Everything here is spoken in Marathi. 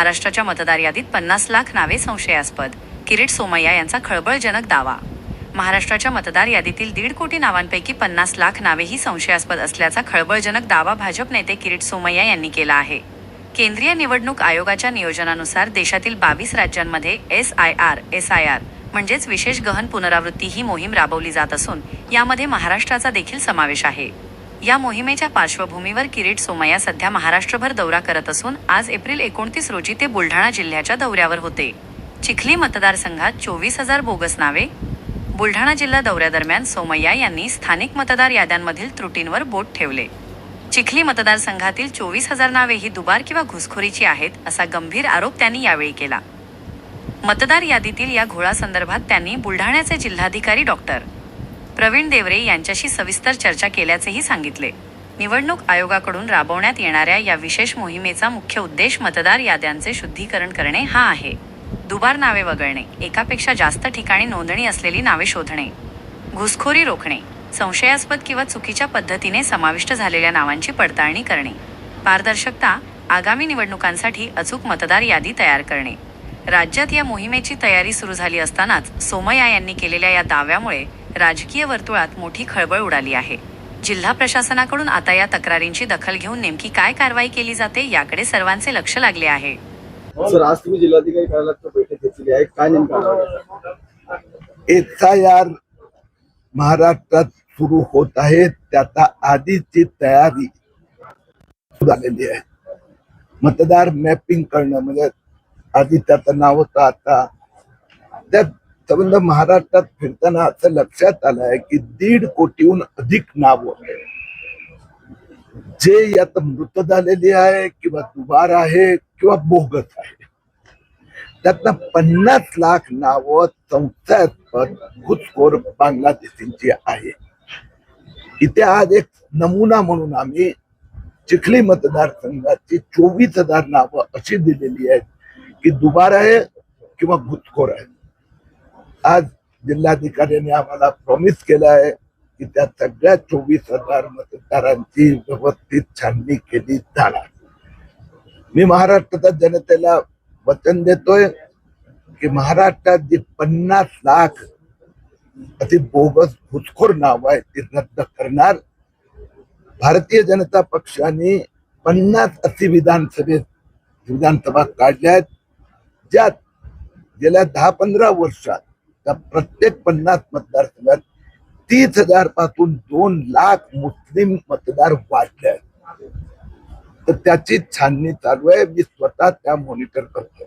महाराष्ट्राच्या मतदार यादीत 50 लाख नावे संशयास्पद. किरीट सोमय्या यांचा खळबळजनक दावा. महाराष्ट्राच्या मतदार यादीतील 1.5 कोटी नावांपैकी 50 लाख नावे ही संशयास्पद असल्याचा खळबळजनक दावा भाजप नेते किरीट सोमय्या यांनी केला आहे. केंद्रीय निवडणूक आयोगाच्या नियोजनानुसार देशातील 22 राज्यांमध्ये SIR म्हणजेच विशेष गहन पुनरावृत्ती ही मोहीम राबवली जात असून यामध्ये महाराष्ट्राचा देखील समावेश आहे. या मोहिमेच्या पार्श्वभूमीवर किरीट सोमय्या सध्या महाराष्ट्रभर दौरा करत असून आज एप्रिल 29 रोजी ते बुलढाणा जिल्ह्याच्या दौऱ्यावर होते. चिखली मतदारसंघात 24,000 बोगस नावे. बुलढाणा जिल्हा दौऱ्यादरम्यान सोमय्या यांनी स्थानिक मतदार याद्यांमधील त्रुटींवर बोट ठेवले. चिखली मतदारसंघातील 24,000 नावे ही दुबार किंवा घुसखोरीची आहेत असा गंभीर आरोप त्यांनी यावेळी केला. मतदार यादीतील या घोळासंदर्भात त्यांनी बुलढाण्याचे जिल्हाधिकारी डॉक्टर प्रवीण देवरे यांच्याशी सविस्तर चर्चा केल्याचेही सांगितले. निवडणूक आयोगाकडून राबवण्यात येणाऱ्या या विशेष मोहिमेचा मुख्य उद्देश मतदार याद्यांचे शुद्धीकरण करणे हा आहे. दुबार नावे वगळणे, एकापेक्षा जास्त ठिकाणी नोंदणी असलेली नावे शोधणे, घुसखोरी रोखणे, संशयास्पद किंवा चुकीच्या पद्धतीने समाविष्ट झालेल्या नावांची पडताळणी करणे, पारदर्शकता, आगामी निवडणुकांसाठी अचूक मतदार यादी तयार करणे. राज्यात या मोहिमेची तयारी सुरू झाली असतानाच सोमय्या यांनी केलेल्या या दाव्यामुळे राजकीय वर्तुळात मोठी खळबळ उडाली आहे. जिल्हा प्रशासनाकडून आता या तक्रारींची दखल घेऊन नेमकी काय कारवाई केली जाते याकडे सर्वांचे लक्ष लागले आहे. सर, आज तुम्ही जिल्हाधिकारी कार्यालयात बैठक घेतली आहे, काय नेमकं SIR महाराष्ट्रात सुरू होत आहे त्याचा आधीची तयारी झालेली आहे. मतदार मॅपिंग करणं म्हणजे आधी त्याचं नाव होतं, आता त्यात संबंध महाराष्ट्रात फिरताना असं लक्षात आलं आहे की 1.5 कोटीहून अधिक नावं जे यात मृत झालेली आहे किंवा दुबार आहे किंवा बोगस आहे, त्यातनं 50 लाख नावं संशयास्पद घुसखोर बांगलादेशींची आहे. इथे आज एक नमुना म्हणून आम्ही चिखली मतदारसंघाची 24,000 नावं अशी दिलेली आहेत की दुबार आहे किंवा घुसखोर आहे. आज जिल्हाधिकाऱ्यांनी आम्हाला प्रॉमिस केलं आहे की त्या सगळ्या 24,000 मतदारांची व्यवस्थित छाननी केली जाणार. मी महाराष्ट्राच्या जनतेला वचन देतोय की महाराष्ट्रात जी 50 लाख अति बोगस घुसखोर नाव आहे ती रद्द करणार. भारतीय जनता पक्षाने 50 अशी विधानसभा काढल्या आहेत ज्यात गेल्या 10-15 वर्षात त्या प्रत्येक 50 मतदारसंघात 30,000 पासून 2 लाख मुस्लिम मतदार वाढले आहेत. तर त्याची छाननी चालू आहे. मी स्वतः त्या मॉनिटर करतो.